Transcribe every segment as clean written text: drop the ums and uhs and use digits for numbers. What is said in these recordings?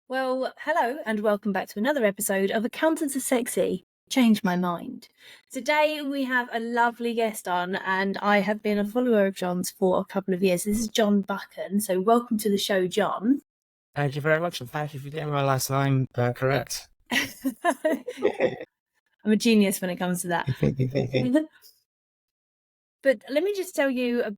Well, hello and welcome back to another episode of Accountants Are Sexy. Change my mind. Today we have a lovely guest on, and I have been a follower of John's for a couple of years. This is John Buchan. So welcome to the show, John. Thank you very much, and thank you for getting my last name correct. I'm a genius when it comes to that. But let me just tell you a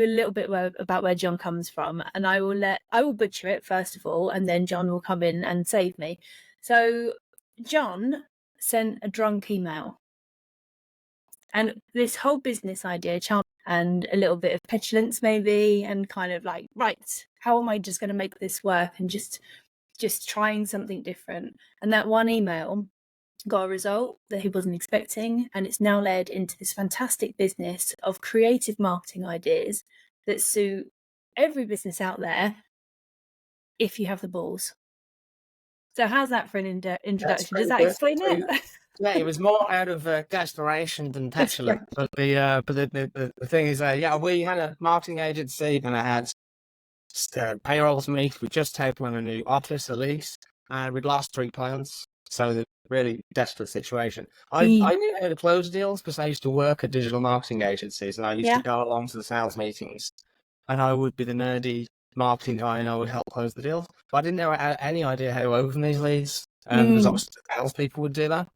little bit about where John comes from, and I will butcher it first of all, and then John will come in and save me. So John sent a drunk email, and this whole business idea, and a little bit of petulance maybe, and kind of like, right, how am I just going to make this work, and just trying something different. And that one email got a result that he wasn't expecting, and it's now led into this fantastic business of creative marketing ideas that suit every business out there if you have the balls. So how's that for an introduction? Does that explain it? Yeah, it was more out of desperation than petulance. But the thing is, we had a marketing agency, and I had payroll to meet. We just taken on a new office, a lease, and we'd lost 3 clients. So the really desperate situation. I knew how to close deals because I used to work at digital marketing agencies, and I used to go along to the sales meetings, and I would be the nerdy marketing guy, and I would help close the deals. But I didn't know any idea how to open these leads, because obviously the salespeople would do that.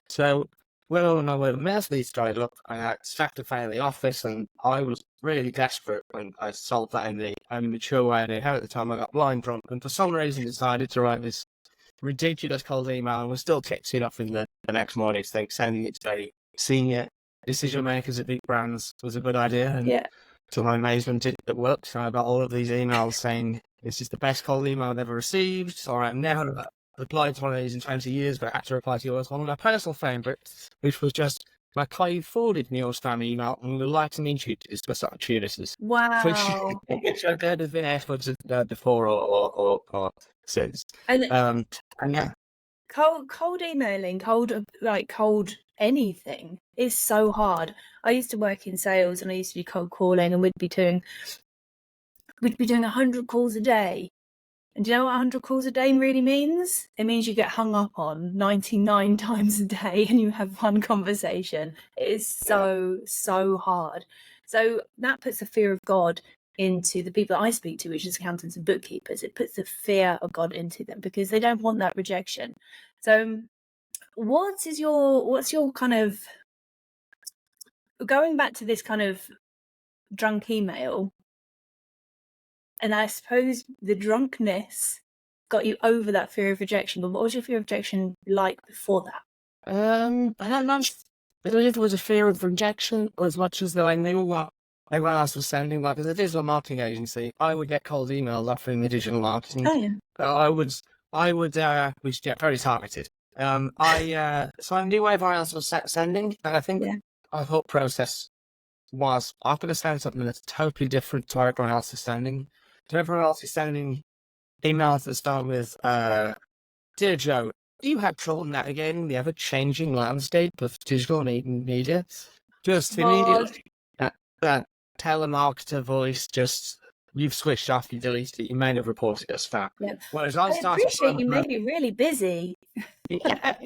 So when I went to leads dried up, I had stacked a file in the office, and I was really desperate when I solved that in the immature way I knew how at the time. I got blind drunk, and for some reason decided to write this ridiculous cold email, and we're still kicked it off in the next morning. Think sending it to very senior decision makers at big brands was a good idea, and to my amazement, it worked. So I got all of these emails saying, "This is the best cold email I've ever received," or "I've never replied to one of these in 20 years, but I had to reply to yours." One of my personal favourites, which was just, "My colleague forwarded me your spam email and would like to meet you to discuss opportunities." Wow. Which I could have been efforts before or since. And yeah. Cold emailing, cold anything is so hard. I used to work in sales, and I used to do cold calling, and we'd be doing 100 calls a day. And do you know what 100 calls a day really means? It means you get hung up on 99 times a day and you have one conversation. It is so hard. So that puts the fear of God into the people that I speak to, which is accountants and bookkeepers. It puts the fear of God into them because they don't want that rejection. So what's your kind of, going back to this kind of drunk email, and I suppose the drunkenness got you over that fear of rejection, but what was your fear of rejection like before that? I don't know if it was a fear of rejection or as much as though I knew what everyone else was sending. Like, as a digital marketing agency, I would get cold emails offering me digital marketing. Oh, yeah. I would, which get very targeted. So I knew what everyone else was sending, and I think our thought process was, I'm going to send something that's totally different to what everyone else is sending. So everyone else is sending emails that start with, "Dear Joe, do you have trouble navigating the ever-changing landscape of digital media?" Just immediately, that telemarketer voice, just, you've switched off, you deleted it, you may have reported us that. Yeah. Whereas I appreciate you made me really busy. Yeah.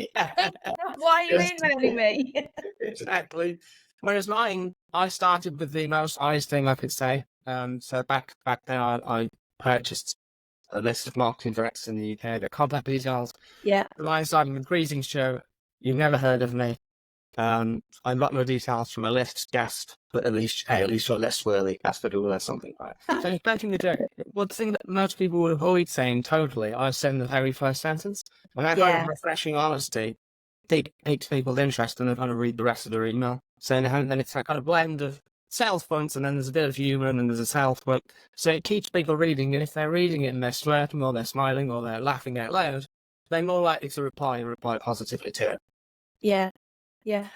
Why are you emailing me? Exactly. Whereas mine, I started with the most honest thing I could say. So back then, I purchased a list of marketing directors in the UK, their contact details. Yeah. I started with, "Greetings, Joe. You've never heard of me. I got no details from a list guest, but at least you're less worthy. That's for Google or something like that." So back in the day, one thing that most people would avoid saying totally, I send the very first sentence. And that kind of refreshing honesty piques people's interest, and they're going to read the rest of their email. So then it's a kind of blend of sales points, and then there's a bit of humour, and then there's a sales point. So it keeps people reading, and if they're reading it and they're smirking or they're smiling or they're laughing out loud, they're more likely to reply positively to it. Yeah.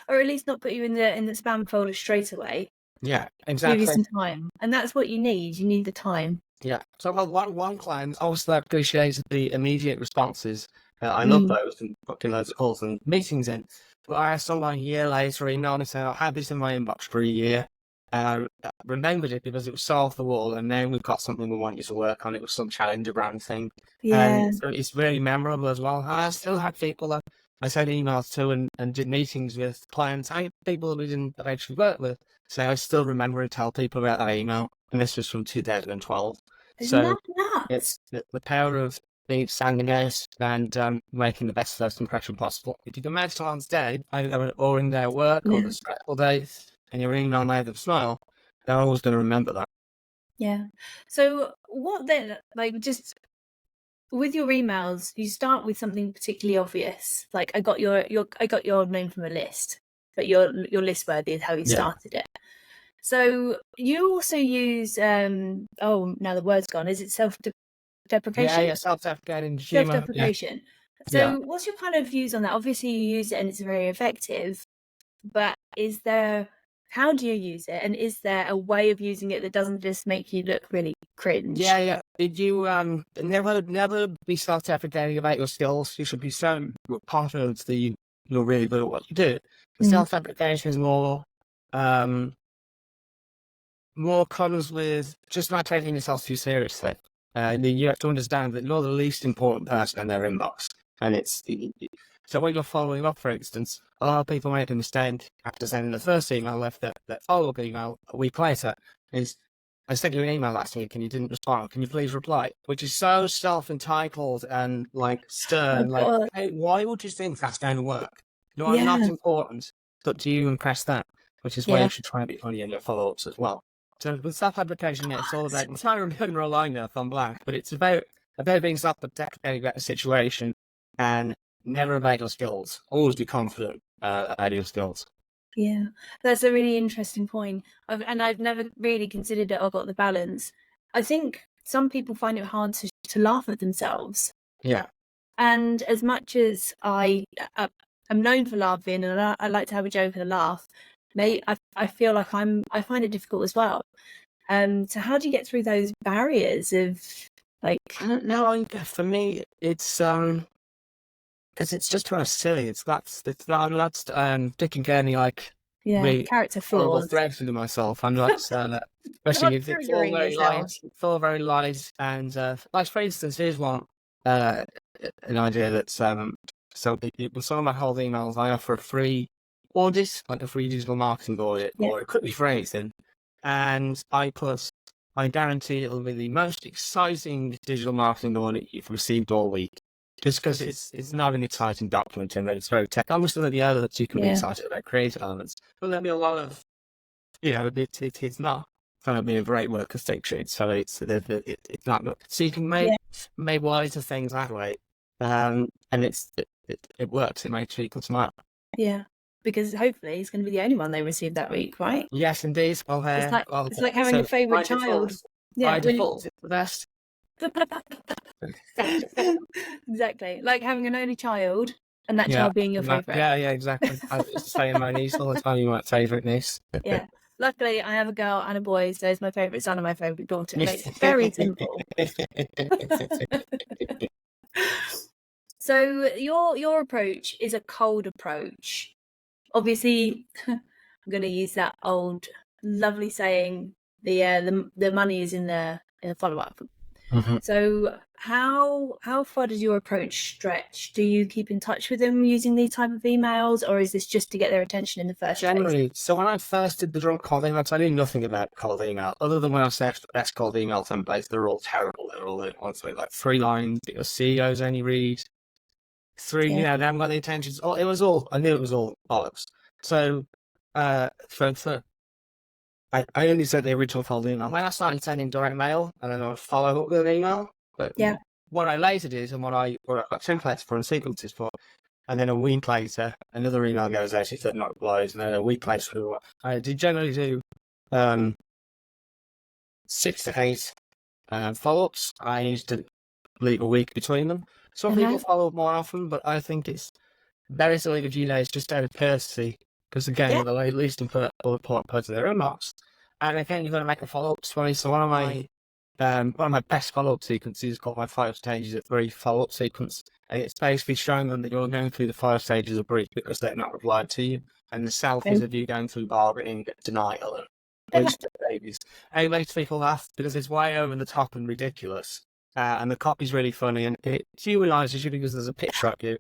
Or at least not put you in the spam folder straight away. Yeah, exactly. Give you some time. And that's what you need. You need the time. Yeah. So one client, obviously, appreciates the immediate responses. I love those, and booking loads of calls and meetings in. But I had someone a year later email and say, "I had this in my inbox for a year. remembered it because it was so off the wall, and then we've got something we want you to work on. It was some challenger brand thing, Yeah. and so it's really memorable as well. I still had people that I sent emails to and did meetings with clients, people we didn't eventually work with. So I still remember and tell people about that email, and this was from 2012. Isn't So that nuts? it's the power of being standing out and making the best first impression possible. If you can imagine someone's day, either or in their work or Yeah. the stressful day, and your email made them smile, they're always going to remember that. Yeah. So what then, like, just with your emails, you start with something particularly obvious. Like, I got your name from a list, but your list worthy is how you Yeah. started it. So you also use oh, now the word's gone. Is it self-deprecation? Yeah, self-deprecating humor. Yeah. Self-deprecation. So Yeah. what's your kind of views on that? Obviously you use it and it's very effective, but how do you use it? And is there a way of using it that doesn't just make you look really cringe? Yeah. Did you never be self-deprecating about your skills? You should be so confident that you're really good at what you do. The self-deprecation is more comes with just not taking yourself too seriously. You have to understand that you're the least important person in their inbox, and so when you're following up, for instance, a lot of people make a mistake after sending the first email, left that follow-up email a week later. Is I sent you an email last week and you didn't respond. Can you please reply? Which is so self-entitled and like stern. Oh, Like, God. hey, why would you think that's going to work? No, I'm Yeah. not important, but do you impress that? Which is why Yeah. you should try and be funny in your follow-ups as well. So with self-deprecation, it's all about, it's not remembering a line there if I'm blank, but it's about being self-deprecating about the situation and never about your skills. Always be confident about your skills. Yeah, that's a really interesting point. And I've never really considered it or got the balance. I think some people find it hard to laugh at themselves. Yeah. And as much as I'm known for laughing and I like to have a joke and a laugh, I feel like I find it difficult as well. So how do you get through those barriers of like? I don't know. For me, it's because it's just kind of silly. It's not Dick and Gurney like me Character horrible flaws. threats to myself. I'm not especially if it's all very light. It's all very light and like for instance, here's one an idea that's so with some of my whole emails I offer a free audit, like a free digital marketing audit, or it could be for anything. And I guarantee it'll be the most exciting digital marketing audit you've received all week. Just because it's not an exciting document and it's very tech. I'm still at the other that you can be excited about creative elements. But there'll be a lot of, it's not going to be a great work distinction. So it's not. So you can make wiser things that way. And it works. It makes people smile. Yeah, because hopefully it's going to be the only one they receive that week, right? Yes, indeed. Well, it's like having a favourite child. By default, it's the best. Exactly, like having an only child and that child being your favourite. Yeah, exactly. I was saying my niece all the time, you might favourite niece. Yeah. Luckily, I have a girl and a boy, so it's my favourite son and my favourite daughter. It's very simple. So your approach is a cold approach. Obviously, I'm going to use that old lovely saying: the money is in the follow-up. Mm-hmm. So how far does your approach stretch? Do you keep in touch with them using these type of emails, or is this just to get their attention in the first Generally, place? So when I first did the drunk cold emails, I knew nothing about cold email, other than when I searched the best cold email templates. They're all terrible. They're all like 3 lines that your CEOs only read. 3, they haven't got the attention. I knew it was all bollocks. So, I only sent the original cold email. When I started sending direct mail, and then I would follow up with an email. But what I later did, and what I got templates for and sequences for, and then a week later, another email goes out, it's not replies, and then a week later, I did generally do 6 to 8 follow-ups. I used to leave a week between them. Some people follow up more often, but I think it's better to leave a few days just out of courtesy, because again, you're the least important person in their inbox. And again, you've got to make a follow-up story. So one of my best follow-up sequences is called my 5 stages of brief follow-up sequence. And it's basically showing them that you're going through the 5 stages of brief because they're not replied to you. And the selfies of you going through bargaining, denial, and Those babies. And it makes people laugh because it's way over the top and ridiculous. And the copy's really funny and it humanises you because there's a picture of you.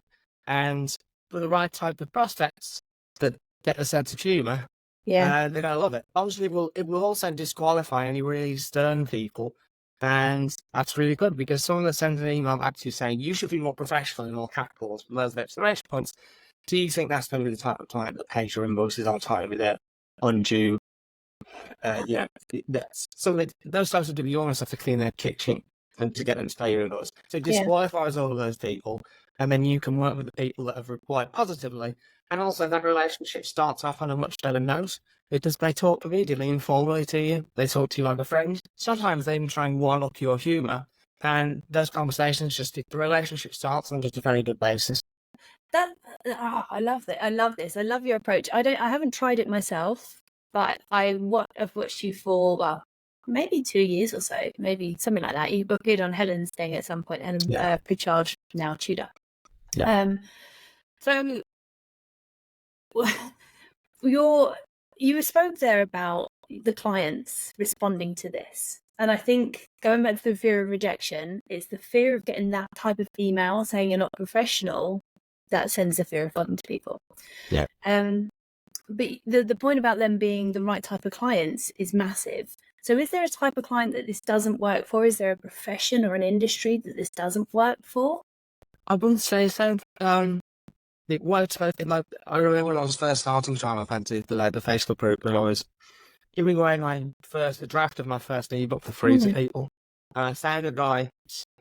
And for the right type of prospects that get a sense of humour, they're going to love it. Obviously, it will also disqualify any really stern people. And that's really good because someone that sends an email back to you saying, you should be more professional in all capitals, with loads of exclamation points. Do you think that's going to be the type of client that pays your invoices on time with their undue? That's so those types of people, you almost have to clean their kitchen and to get them to pay your invoice. So it disqualifies all of those people, and then you can work with the people that have replied positively. And also, that relationship starts off on a much better note because they talk immediately informally to you. They talk to you like a friend. Sometimes they even try and one up your humour, and those conversations just the relationship starts on just a very good basis. I love it. I love this. I love your approach. I haven't tried it myself, but I've watched you for maybe 2 years or so, maybe something like that. You appeared on Helen's thing at some point, Helen Pritchard, now Tudor. Yeah. So you spoke there about the clients responding to this. And I think going back to the fear of rejection, it's the fear of getting that type of email saying you're not professional that sends the fear of responding to people. Yeah. But the point about them being the right type of clients is massive. So is there a type of client that this doesn't work for? Is there a profession or an industry that this doesn't work for? I wouldn't say so. It worked both in like I remember when I was first starting Drama Fantasy, the Facebook group, and I was giving away the draft of my first ebook for free to people. And I found a guy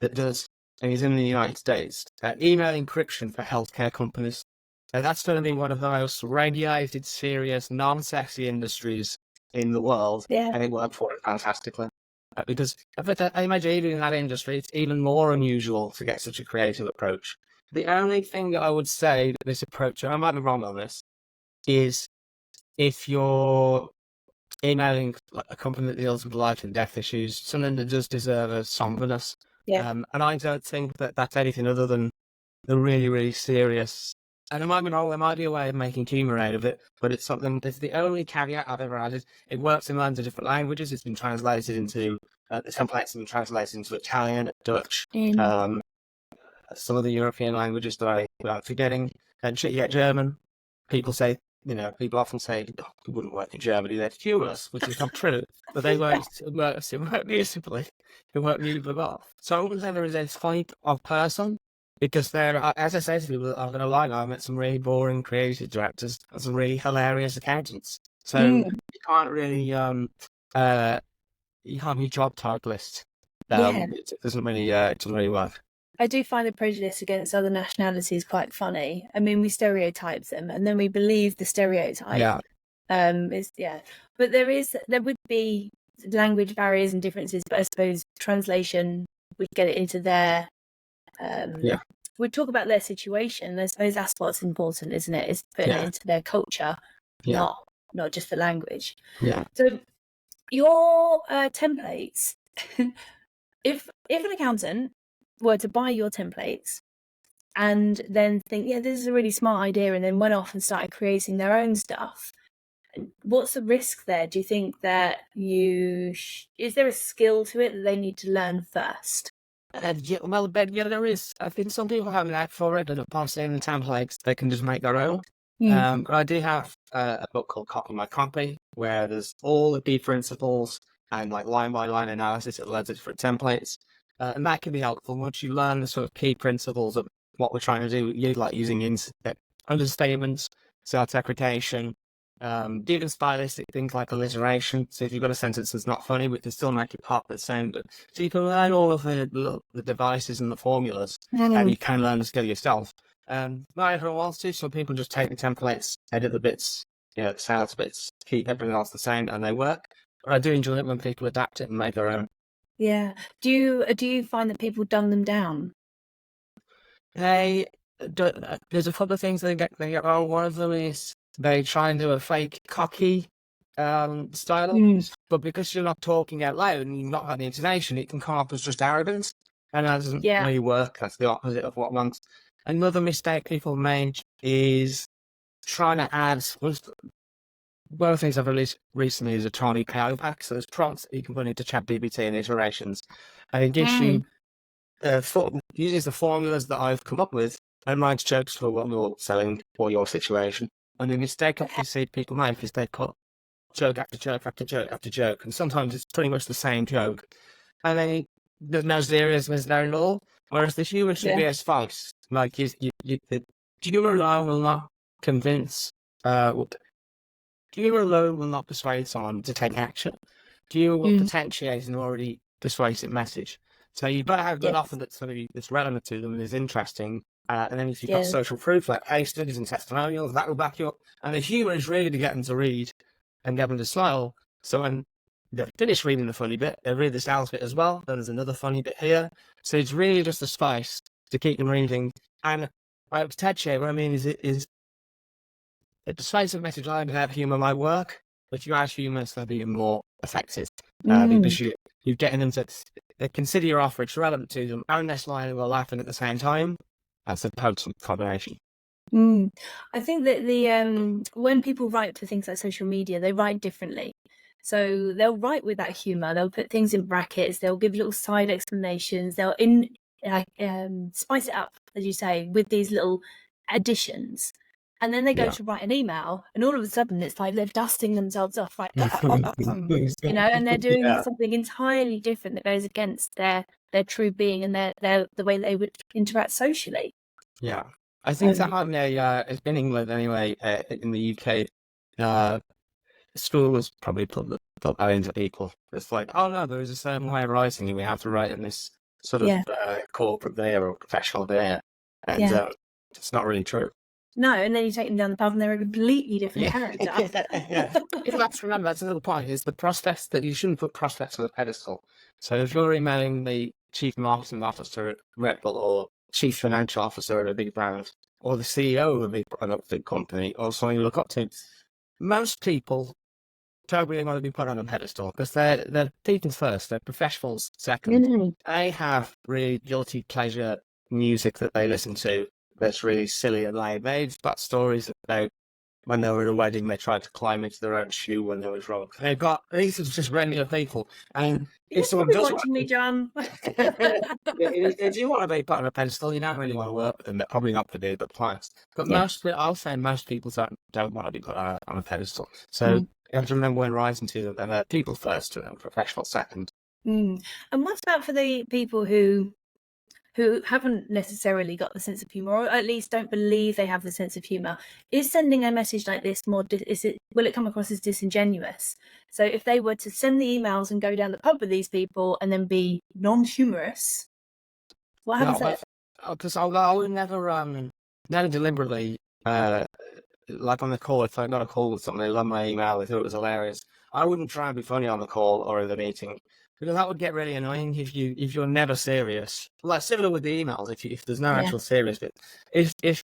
that does, and he's in the United States, email encryption for healthcare companies. And that's going to be one of the most regulated, serious, non-sexy industries in the world. Yeah. And it worked for it fantastically. Because I imagine even in that industry, it's even more unusual to get such a creative approach. The only thing that I would say that this approach, and I might be wrong on this, is if you're emailing a company that deals with life and death issues, something that does deserve a somberness. Yeah. And I don't think that that's anything other than the really, really serious. And it might be wrong, there might be a way of making humour out of it, but it's something that's the only caveat I've ever added. It works in loads of different languages. It's been translated into, the templates have been translated into Italian, Dutch, some of the European languages that I'm forgetting. And German. People often say, it wouldn't work in Germany, they're humorous, which is not true, but they work beautifully. They work really well. So I wouldn't say there is a type of person, because there are, as I say to people, I'm going to lie now, I met some really boring creative directors and some really hilarious accountants. So you can't really, you can't be job titlist. It doesn't really work. I do find the prejudice against other nationalities quite funny. I mean, we stereotype them, and then we believe the stereotype. Yeah. But there would be language barriers and differences. But I suppose translation would get it into their. We'd talk about their situation. I suppose that's what's important, isn't it? Is putting it into their culture, not just the language. Yeah. So your templates, if an accountant were to buy your templates and then think, this is a really smart idea, and then went off and started creating their own stuff, what's the risk there? Do you think that is there a skill to it that they need to learn first? There is. I think some people have an act for it, and upon seeing the templates, they can just make their own. But I do have a book called Copy My Copy, where there's all the key principles and like line by line analysis of loads of different templates. And that can be helpful once you learn the sort of key principles of what we're trying to do. You like using understatements, self-deprecation, even stylistic things like alliteration. So if you've got a sentence that's not funny, we can still make it pop the same. So you can learn all of the devices and the formulas, and you can learn the skill yourself. Not everyone wants to. Some people just take the templates, edit the bits, the sounds bits, keep everything else the same, and they work. But I do enjoy it when people adapt it and make their own. Yeah. Do you find that people dumb them down? There's a couple of things they get wrong. One of them is they try and do a fake cocky style, but because you're not talking out loud and you've not got the intonation, it can come off as just arrogance, and that doesn't really work. That's the opposite of what one wants. Another mistake people make is trying to add one of the things I've released recently is a tiny PO pack. So there's prompts that you can put into ChatGPT and iterations, and it gives you uses the formulas that I've come up with and writes jokes for what you're selling for your situation. And the mistake I see people make is they put joke after joke after joke after joke, and sometimes it's pretty much the same joke. And then there's no seriousness there at all. Whereas the humour should be a spice. Like the humour alone will not convince. Humor alone will not persuade someone to take action. Humor will potentiate an already persuasive message. So you've got to have good offer that's relevant to them and is interesting. And then if you've got social proof like case studies and testimonials, that will back you up. And the humour is really to get them to read and get them to smile. So when they finish reading the funny bit, they read the sales bit as well. Then there's another funny bit here. So it's really just a spice to keep them reading. And by potentiate, what I mean is a persuasive message line to have humour might work, but if you add humour, it's going to be more effective. Because you're getting them to consider your offer, it's relevant to them, and they're smiling or laughing at the same time. That's a potent combination. I think that when people write for things like social media, they write differently. So they'll write with that humour. They'll put things in brackets. They'll give little side explanations. They'll spice it up, as you say, with these little additions. And then they go to write an email, and all of a sudden it's like they're dusting themselves off, like, you know, and they're doing something entirely different that goes against their true being and the way they would interact socially. Yeah, I think that happened in England anyway. In the UK, schools probably put that into people. It's like, oh no, there is a certain way of writing, and we have to write in this sort of corporate there or professional there, and it's not really true. No, and then you take them down the pub and they're a completely different character. Remember, that's another point, is the prospects that you shouldn't put prospects on a pedestal. So if you're emailing the chief marketing officer at Red Bull or chief financial officer at a big brand or the CEO of a big company or someone you look up to, most people don't really want to be put on a pedestal because they're people first, they're professionals second. They have really guilty pleasure music that they listen to that's really silly and lame. They've got stories about when they were at a wedding, they tried to climb into their own shoe when they was wrong. These are just regular people. And if someone does watching me, John. If you want to be put on a pedestal, you don't really want to work with them. They're probably not for the clients. But I'll say most people don't want to be put on a pedestal. So you have to remember when rising to them, they're people first and professional second. And what's about for the people who haven't necessarily got the sense of humour, or at least don't believe they have the sense of humour? Is sending a message like this will it come across as disingenuous? So if they were to send the emails and go down the pub with these people and then be non-humorous, what happens there? Because I would never deliberately, like on the call, if I got a call with someone, they loved my email, they thought it was hilarious, I wouldn't try and be funny on the call or in the meeting. Because that would get really annoying if you're never serious. Like similar with the emails, if there's no actual serious bit. If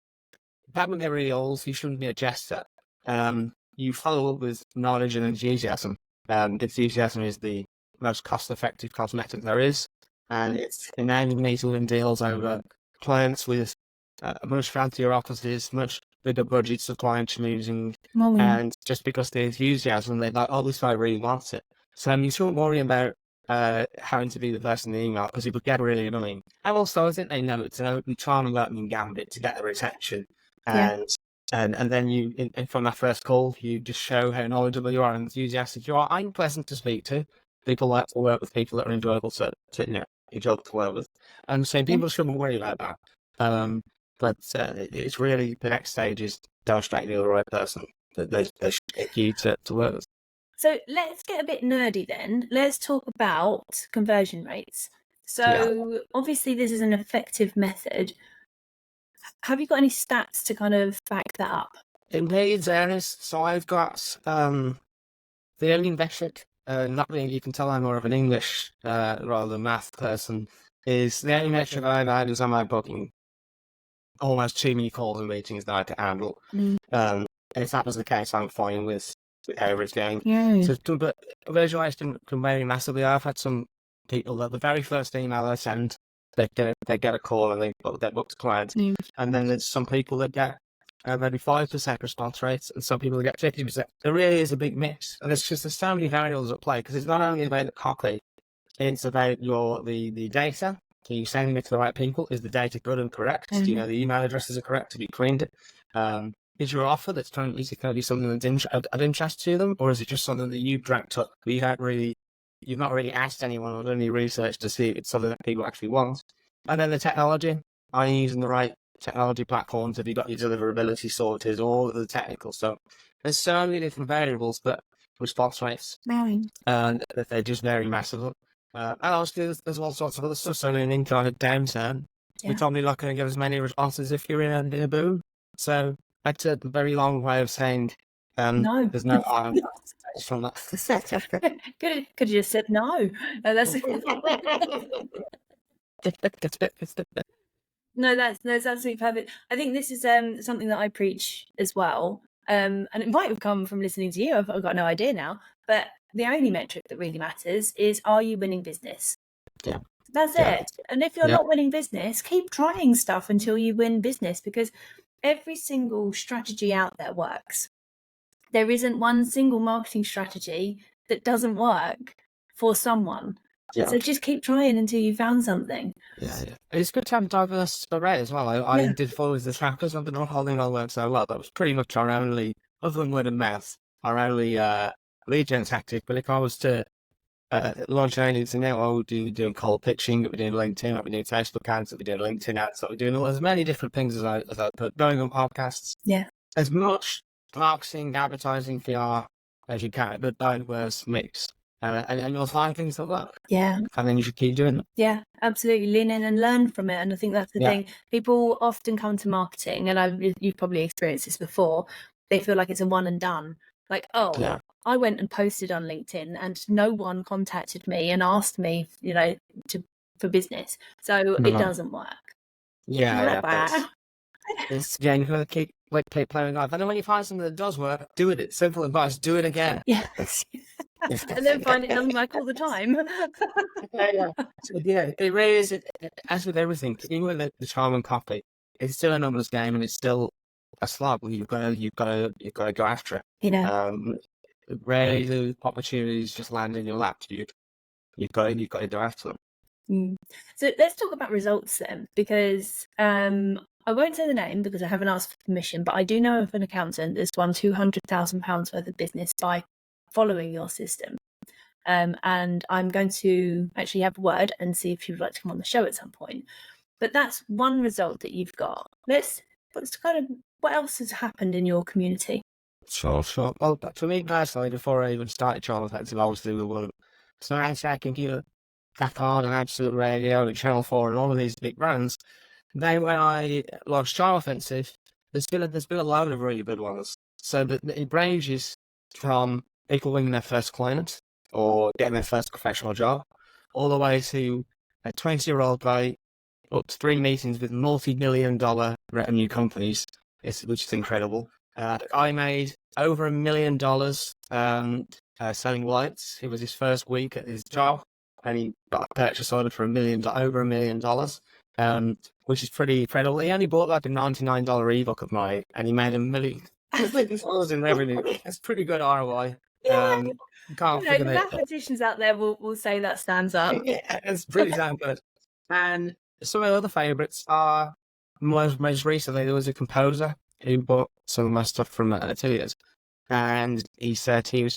that would get really old, you shouldn't be a jester. You follow up with knowledge and enthusiasm. Enthusiasm is the most cost-effective cosmetic there is, and it's enabling me to win deals over clients with much fancier offices, much bigger budgets of clients using, and just because the enthusiasm, they're like, oh, this guy really wants it. So you shouldn't worry about having to be the person in the email because it would get really annoying. And also, I think they know it's an open charm and learning gambit to get their attention. And then from that first call, you just show how knowledgeable you are and enthusiastic you are. I'm pleasant to speak to. People like to work with people that are enjoyable to work with. And so people shouldn't worry about that. But it's really the next stage is demonstrating you're the right person that they should pick you to work with. So let's get a bit nerdy then. Let's talk about conversion rates. So obviously this is an effective method. Have you got any stats to kind of back that up? Indeed, Ernest. So I've got the only metric, not really, you can tell I'm more of an English rather than math person, is the only metric I've had is on my booking. Almost too many calls and meetings that I had to handle. If that was the case, I'm fine with how it's going. So, but visualization can vary massively. I've had some people that the very first email I send, they get a call and they book clients, and then there's some people that get maybe 5% response rates, and some people get 50%. There really is a big mix, and there's so many variables at play, because it's not only about the copy, it's about the data. Are you sending it to the right people? Is the data good and correct? Do you know the email addresses are correct? Have you cleaned it? Is your offer that's trying to be something that's of interest to them, or is it just something that you've dragged up? You've not really asked anyone or done any research to see if it's something that people actually want. And then the technology, are you using the right technology platforms? Have you got your deliverability sorted? All of the technical stuff. There's so many different variables that response rates, and that they just vary massively. And obviously, there's all sorts of other stuff. So in an kind of downturn, you're probably not going to get as many responses if you're in a boom. So that's a very long way of saying No. there's no from that. Could you just said no? That's no, that's absolutely perfect. I think this is something that I preach as well. And it might have come from listening to you. I've got no idea now. But the only metric that really matters is, are you winning business? Yeah. That's it. And if you're not winning business, keep trying stuff until you win business, because every single strategy out there works. There isn't one single marketing strategy that doesn't work for someone. Yeah. So just keep trying until you found something. Yeah. It's good to have diverse array as well. I did follow the trackers. I've been holding on work so well. That was pretty much our only, other than word of mouth, our only lead gen tactic. But if I was to launch an agency now, I would be doing cold pitching, I'd be doing LinkedIn, I'd be doing Facebook ads, I'd be doing LinkedIn ads, I'd be doing as many different things as I put, going on podcasts. Yeah. As much marketing, advertising, PR as you can, but diverse mix. And you'll find things like that. Yeah. And then you should keep doing it. Yeah, absolutely. Lean in and learn from it. And I think that's the thing. People often come to marketing, and you've probably experienced this before. They feel like it's a one and done. Like, I went and posted on LinkedIn and no one contacted me and asked me, for business. So it doesn't work. Yeah. You've got to keep playing life. And then when you find something that does work, do it. Simple advice, do it again. Yeah. And then find it doesn't work all the time. It really is. As with everything, even with the charm and copy, it's still a numbers game, and it's still a slog. You've got to go after it. Rarely the opportunities just land in your lap. You've got to go after them. So let's talk about results then, because I won't say the name because I haven't asked for permission, but I do know of an accountant that's won £200,000 worth of business by following your system. And I'm going to actually have a word and see if you'd like to come on the show at some point. But that's one result that you've got. Let's kind of, what else has happened in your community? Sure. Well, for me personally, before I even started Channel Offensive, I was doing the work. So I can give that on and Absolute Radio and Channel 4 and all of these big brands. Then when I launched Channel Offensive, there's been a load of really good ones. So it ranges from people winning their first client or getting their first professional job, all the way to a 20-year-old guy up to 3 meetings with multi-million-dollar revenue companies, which is incredible. I made over $1 million selling lights. It was his first week at his job, and he got a purchase order for over $1 million, which is pretty incredible. He only bought like a $99 ebook of mine, and he made $1 million in revenue. That's pretty good ROI. The mathematicians out there will say that stands up. Yeah, it's pretty damn good. And some of the other favourites are, most recently, there was a composer who bought some of my stuff from Ateliers, and he said there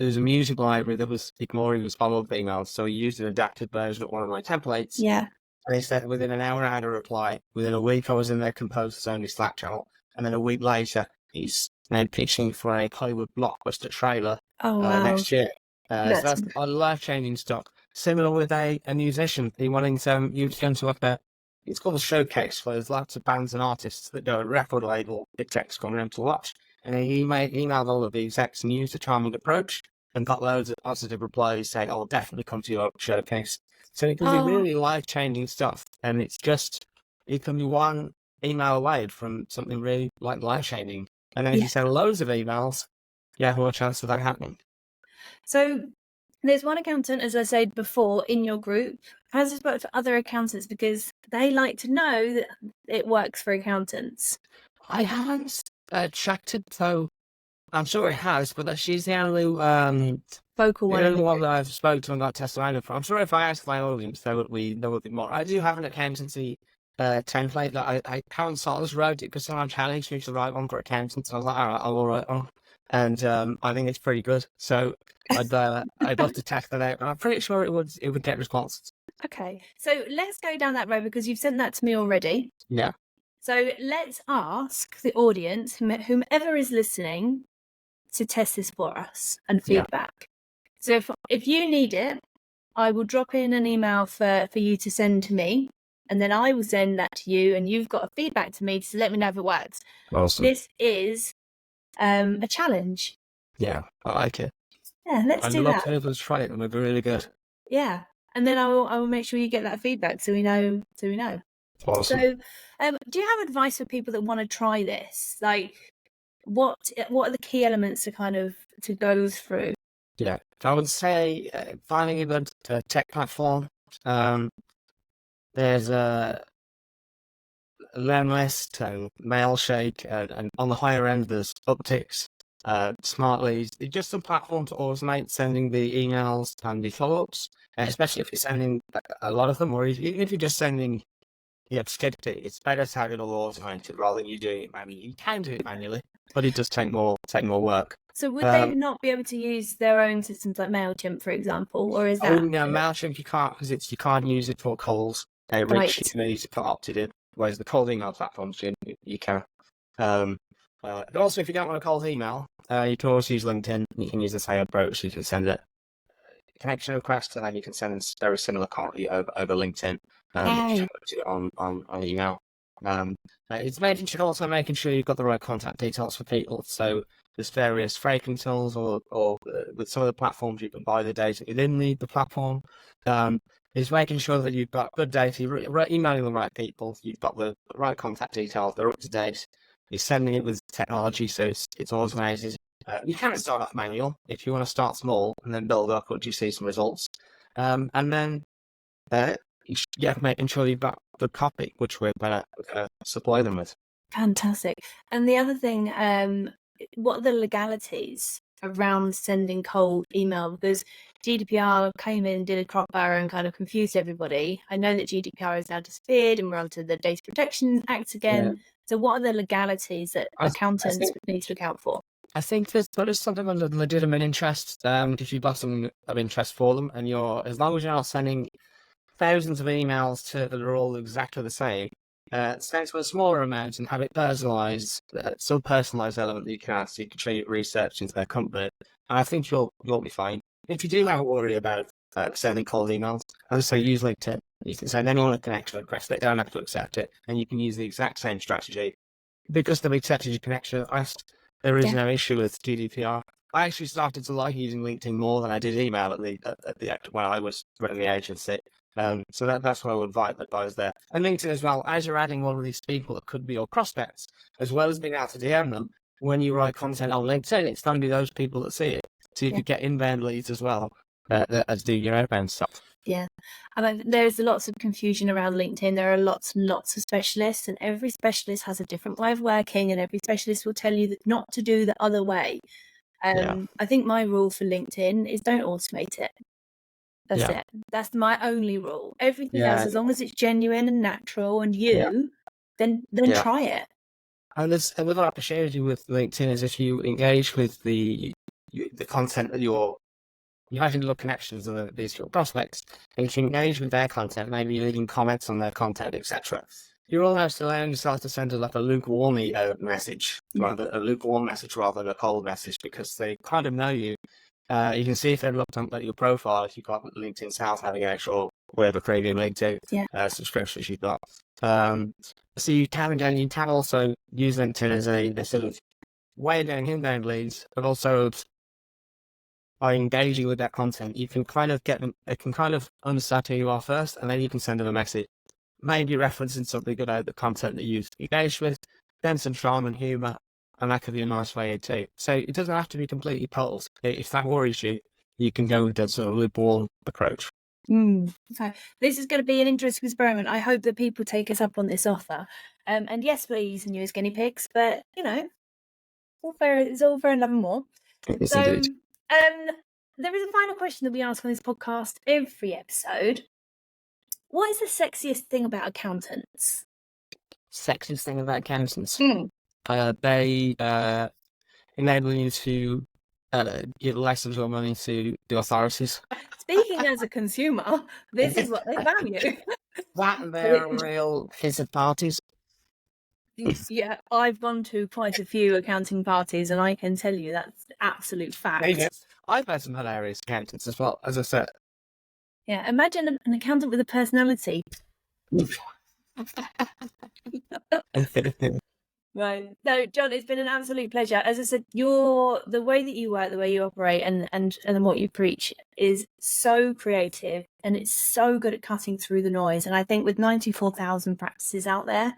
was a music library that was ignoring his follow-up emails, so he used an adapted version of one of my templates. Yeah. And he said within an hour I had a reply. Within a week I was in their composers only Slack channel, and then a week later he's now pitching for a Hollywood blockbuster trailer next year. So that's life-changing stuff. Similar with a musician, he wanted you to go to it's called a showcase, where there's lots of bands and artists that do a record label execs coming around to watch. And he emailed all of the execs and used a charming approach and got loads of positive replies saying, "I'll definitely come to your showcase." So it can be really life-changing stuff. And it can be one email away from something really like life-changing. And then if you send loads of emails, more chance of that happening. So there's one accountant, as I said before, in your group. How does this work for other accountants? Because they like to know that it works for accountants. I haven't checked it, so I'm sure it has, but she's the only Vocal one. that I've spoken to and got testimonial from. I'm sure if I asked my audience, there would be more. I do have an accountancy template that I haven't sort of wrote it because someone challenged me to write one for accountants. I was like, all right, I will write one, and I think it's pretty good. So I'd love to test that out, and I'm pretty sure it would get responses. Okay, so let's go down that road because you've sent that to me already. Yeah. So let's ask the audience, whomever is listening, to test this for us and feedback. So if you need it, I will drop in an email for you to send to me, and then I will send that to you, and you've got a feedback to me to let me know if it works. Awesome. This is a challenge. Yeah, I like it. Yeah, let's do that. I'd love to be able to try it, and it'd be really good. Yeah, and then I will make sure you get that feedback so we know. Awesome. So, do you have advice for people that want to try this? Like, what are the key elements to go through? Yeah, I would say finding a good tech platform. There's a Learnlist and Mailshake, and on the higher end there's Upticks, Smartly. It's just a platform to automate sending the emails and the follow-ups, especially if you're sending a lot of them, or even if you're just sending, it's better to have it all automated rather than you doing it manually. You can do it manually, but it does take more work. So would they not be able to use their own systems like MailChimp, for example, or is that? Oh no, MailChimp you can't, because you can't use it for calls. Reach you need to put opted in, whereas the cold email platforms you can. Also, if you don't want a cold email, you can also use LinkedIn. You can use the same approach. You can send a connection request, and then you can send very similar quality over LinkedIn. On email. It's making sure you've got the right contact details for people. So there's various scraping tools, or with some of the platforms you can buy the data within the platform. It's making sure that you've got good data, you're emailing the right people, you've got the right contact details, they're up to date. You're sending it with technology, so it's automated. You can start off manual if you want to start small and then build up once you see some results. And then making sure you've got the copy, which we're going to supply them with. Fantastic. And the other thing, what are the legalities around sending cold email? Because GDPR came in, did a crossover and kind of confused everybody. I know that GDPR has now disappeared and we're onto the Data Protection Act again. Yeah. So what are the legalities that accountants need to look out for? I think there's something under legitimate interest. If you've got some of interest for them, and as long as you're not sending thousands of emails that are all exactly the same, send to a smaller amount and have it personalised, some personalised element that you can add, so you can show your research into their company. And I think you'll be fine. If you do have a worry about sending cold emails, as I say, use LinkedIn. You can send anyone a connection request, they don't have to accept it, and you can use the exact same strategy. Because they've accepted your connection request, there is no issue with GDPR. I actually started to like using LinkedIn more than I did email when I was running the agency. So that's why I would advise there. And LinkedIn as well, as you're adding one of these people that could be your prospects, as well as being able to DM them, when you write content on LinkedIn, it's going to be those people that see it. So you could get inbound leads as well, as do your outbound stuff. Yeah, and there's lots of confusion around LinkedIn. There are lots and lots of specialists, and every specialist has a different way of working, and every specialist will tell you not to do the other way. I think my rule for LinkedIn is don't automate it. That's it. That's my only rule. Everything else, as long as it's genuine and natural and then try it. And another opportunity with LinkedIn is if you engage with the content that you're having little connections with these your prospects, and you engage with their content, maybe leaving comments on their content, etc. You're almost allowing yourself to send a lukewarm message, a lukewarm message rather than a cold message, because they kind of know you. You can see if they've looked at your profile, if you've got LinkedIn Sales having an actual whatever premium LinkedIn subscriptions you've got. So you can also use LinkedIn as a sort of way of getting inbound leads, but also by engaging with that content, you can kind of get them, it can kind of understand who you are first, and then you can send them a message, maybe referencing something about the content that you've engaged with, then some charm and humour, and that could be a nice way too. So it doesn't have to be completely cold. If that worries you, you can go with that sort of lukewarm approach. So this is going to be an interesting experiment. I hope that people take us up on this offer. And yes, we're using you as guinea pigs, but it's all fair and love and more. Yes, So, indeed. there is a final question that we ask on this podcast every episode. What is the sexiest thing about accountants? Sexiest thing about accountants? They enable you to give less of your money to the authorities. Speaking as a consumer, this is what they value. That and they're real visit parties. Yeah, I've gone to quite a few accounting parties, and I can tell you that's absolute fact. I've had some hilarious accountants as well, as I said. Yeah, imagine an accountant with a personality. Right. No, John, it's been an absolute pleasure. As I said, the way that you work, the way you operate, and what you preach is so creative, and it's so good at cutting through the noise. And I think with 94,000 practices out there,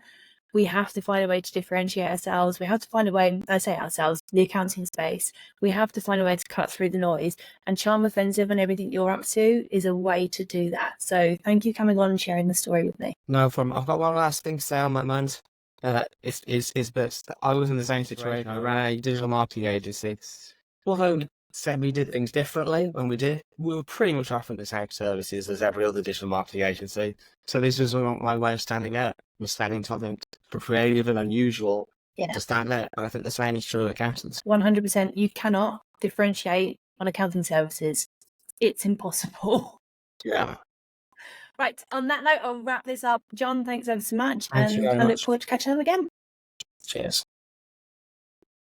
we have to find a way to differentiate ourselves. We have to find a way, I say ourselves, the accounting space, we have to find a way to cut through the noise. And Charm Offensive and everything you're up to is a way to do that. So thank you for coming on and sharing the story with me. No problem. I've got one last thing to say on my mind. Is that I was in the same situation. I ran a digital marketing agency. Although said we did things differently when we were pretty much offering the same services as every other digital marketing agency. So this was my way of standing out. Was standing something creative and unusual to stand out. And I think the same is true of accountants. 100%. You cannot differentiate on accounting services. It's impossible. Yeah. Right. On that note, I'll wrap this up. John, thanks ever so much. Thank you very I look much. forward to catching up again. Cheers.